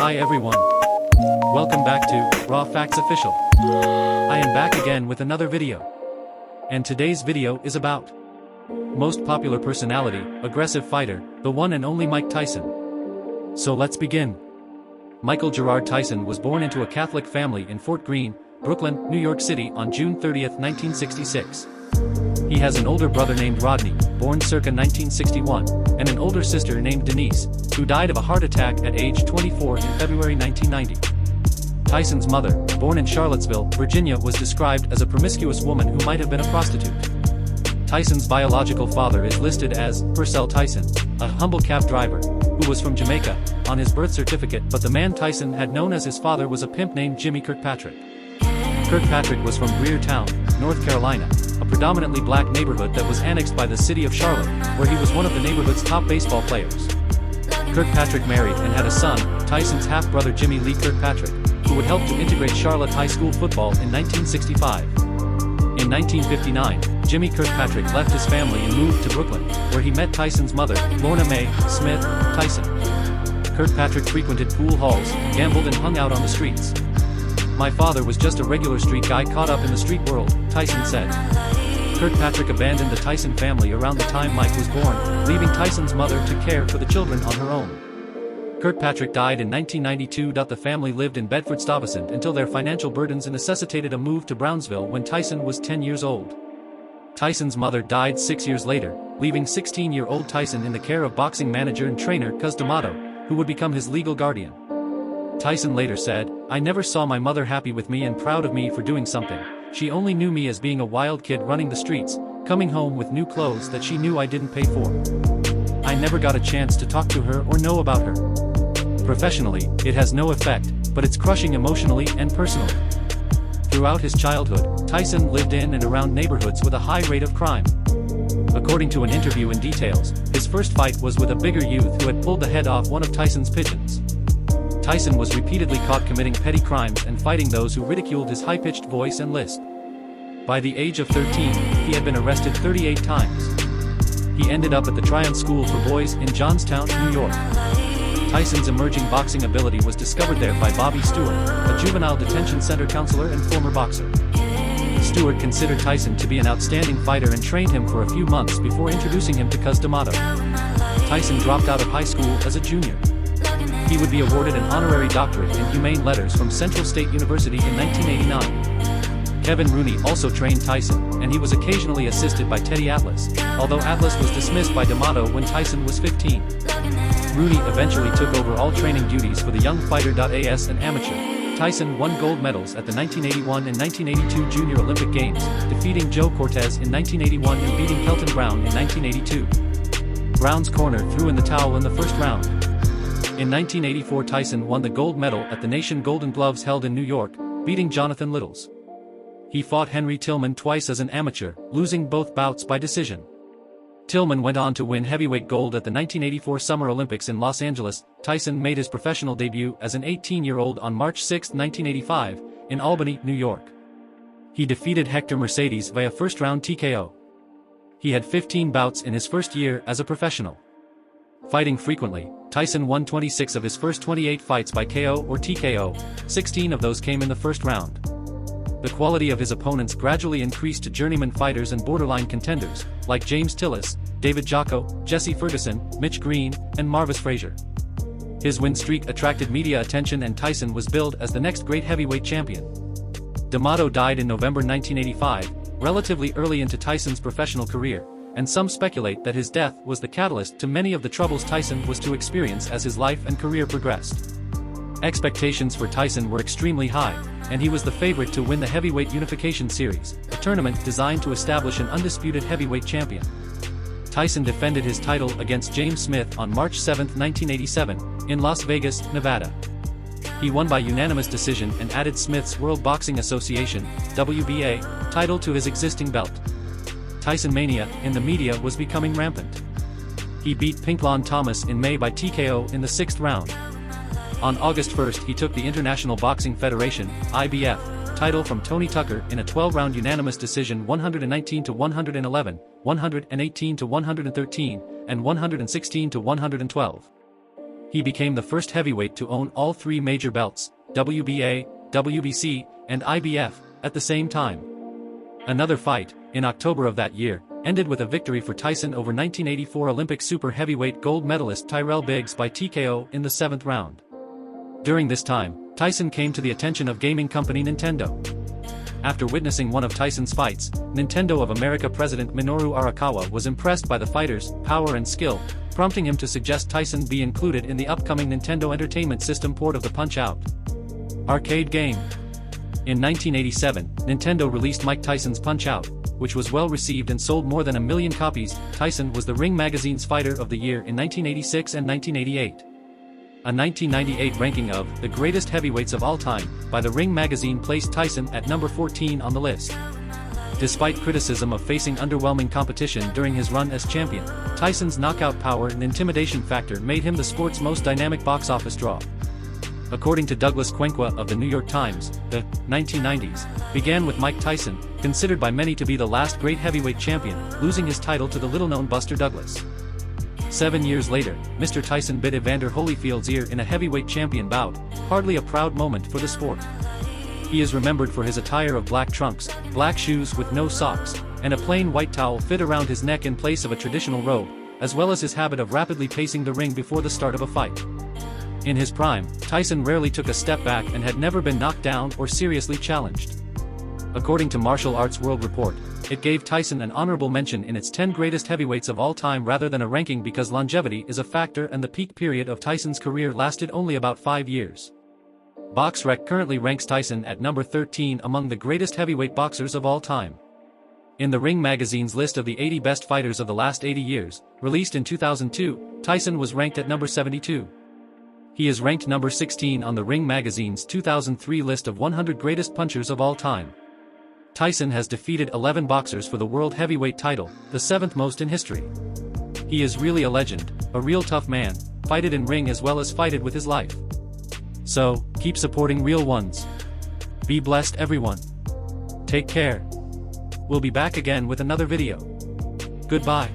Hi everyone. Welcome back to Raw Facts Official. I am back again with another video. And today's video is about most popular personality, aggressive fighter, the one and only Mike Tyson. So let's begin. Michael Gerard Tyson was born into a Catholic family in Fort Greene, Brooklyn, New York City on June 30, 1966. He has an older brother named Rodney, born circa 1961, and an older sister named Denise, who died of a heart attack at age 24 in February 1990. Tyson's mother, born in Charlottesville, Virginia, was described as a promiscuous woman who might have been a prostitute. Tyson's biological father is listed as Purcell Tyson, a humble cab driver, who was from Jamaica, on his birth certificate, but the man Tyson had known as his father was a pimp named Jimmy Kirkpatrick. Kirkpatrick was from Greer Town, North Carolina, a predominantly black neighborhood that was annexed by the city of Charlotte, where he was one of the neighborhood's top baseball players. Kirkpatrick married and had a son, Tyson's half-brother Jimmy Lee Kirkpatrick, who would help to integrate Charlotte high school football in 1965. In 1959, Jimmy Kirkpatrick left his family and moved to Brooklyn, where he met Tyson's mother, Lorna Mae Smith Tyson. Kirkpatrick frequented pool halls, gambled and hung out on the streets. "My father was just a regular street guy caught up in the street world," Tyson said. Kirkpatrick abandoned the Tyson family around the time Mike was born, leaving Tyson's mother to care for the children on her own. Kirkpatrick died in 1992. The family lived in Bedford-Stuyvesant until their financial burdens necessitated a move to Brownsville when Tyson was 10 years old. Tyson's mother died 6 years later, leaving 16-year-old Tyson in the care of boxing manager and trainer Cus D'Amato, who would become his legal guardian. Tyson later said, "I never saw my mother happy with me and proud of me for doing something. She only knew me as being a wild kid running the streets, coming home with new clothes that she knew I didn't pay for. I never got a chance to talk to her or know about her. Professionally, it has no effect, but it's crushing emotionally and personally." Throughout his childhood, Tyson lived in and around neighborhoods with a high rate of crime. According to an interview in Details, his first fight was with a bigger youth who had pulled the head off one of Tyson's pigeons. Tyson was repeatedly caught committing petty crimes and fighting those who ridiculed his high-pitched voice and lisp. By the age of 13, he had been arrested 38 times. He ended up at the Tryon School for Boys in Johnstown, New York. Tyson's emerging boxing ability was discovered there by Bobby Stewart, a juvenile detention center counselor and former boxer. Stewart considered Tyson to be an outstanding fighter and trained him for a few months before introducing him to Cus D'Amato. Tyson dropped out of high school as a junior. He would be awarded an honorary doctorate in humane letters from Central State University in 1989. Kevin Rooney also trained Tyson, and he was occasionally assisted by Teddy Atlas, although Atlas was dismissed by D'Amato when Tyson was 15. Rooney eventually took over all training duties for the young fighter. As an amateur, Tyson won gold medals at the 1981 and 1982 Junior Olympic Games, defeating Joe Cortez in 1981 and beating Kelton Brown in 1982. Brown's corner threw in the towel in the first round. In 1984, Tyson won the gold medal at the Nation Golden Gloves held in New York, beating Jonathan Littles. He fought Henry Tillman twice as an amateur, losing both bouts by decision. Tillman went on to win heavyweight gold at the 1984 Summer Olympics in Los Angeles. Tyson made his professional debut as an 18-year-old on March 6, 1985, in Albany, New York. He defeated Hector Mercedes via first-round TKO. He had 15 bouts in his first year as a professional. Fighting frequently, Tyson won 26 of his first 28 fights by KO or TKO, 16 of those came in the first round. The quality of his opponents gradually increased to journeyman fighters and borderline contenders, like James Tillis, David Jocko, Jesse Ferguson, Mitch Green, and Marvis Frazier. His win streak attracted media attention and Tyson was billed as the next great heavyweight champion. D'Amato died in November 1985, relatively early into Tyson's professional career, and some speculate that his death was the catalyst to many of the troubles Tyson was to experience as his life and career progressed. Expectations for Tyson were extremely high, and he was the favorite to win the Heavyweight Unification Series, a tournament designed to establish an undisputed heavyweight champion. Tyson defended his title against James Smith on March 7, 1987, in Las Vegas, Nevada. He won by unanimous decision and added Smith's World Boxing Association (WBA) title to his existing belt. Tyson mania in the media was becoming rampant. He beat Pinklon Thomas in May by TKO in the 6th round. On August 1, he took the International Boxing Federation (IBF) title from Tony Tucker in a 12-round unanimous decision, 119-111, 118-113, and 116-112. He became the first heavyweight to own all three major belts, WBA, WBC, and IBF, at the same time. Another fight, in October of that year, ended with a victory for Tyson over 1984 Olympic super heavyweight gold medalist Tyrell Biggs by TKO in the 7th round. During this time, Tyson came to the attention of gaming company Nintendo. After witnessing one of Tyson's fights, Nintendo of America president Minoru Arakawa was impressed by the fighter's power and skill, prompting him to suggest Tyson be included in the upcoming Nintendo Entertainment System port of the Punch-Out! Arcade game. In 1987, Nintendo released Mike Tyson's Punch-Out!, which was well received and sold more than 1 million copies. Tyson was the Ring magazine's Fighter of the Year in 1986 and 1988. A 1998 ranking of the greatest heavyweights of all time by the Ring magazine placed Tyson at number 14 on the list. Despite criticism of facing underwhelming competition during his run as champion, Tyson's knockout power and intimidation factor made him the sport's most dynamic box office draw. According to Douglas Quenqua of the New York Times, the 1990s began with Mike Tyson, considered by many to be the last great heavyweight champion, losing his title to the little-known Buster Douglas. 7 years later, Mr. Tyson bit Evander Holyfield's ear in a heavyweight champion bout, hardly a proud moment for the sport. He is remembered for his attire of black trunks, black shoes with no socks, and a plain white towel fit around his neck in place of a traditional robe, as well as his habit of rapidly pacing the ring before the start of a fight. In his prime, Tyson rarely took a step back and had never been knocked down or seriously challenged. According to Martial Arts World Report, it gave Tyson an honorable mention in its 10 greatest heavyweights of all time rather than a ranking because longevity is a factor and the peak period of Tyson's career lasted only about 5 years. BoxRec currently ranks Tyson at number 13 among the greatest heavyweight boxers of all time. In the Ring magazine's list of the 80 best fighters of the last 80 years, released in 2002, Tyson was ranked at number 72. He is ranked number 16 on the Ring magazine's 2003 list of 100 greatest punchers of all time. Tyson has defeated 11 boxers for the world heavyweight title, the 7th most in history. He is really a legend, a real tough man, fighted in ring as well as fighted with his life. So, keep supporting real ones. Be blessed everyone. Take care. We'll be back again with another video. Goodbye.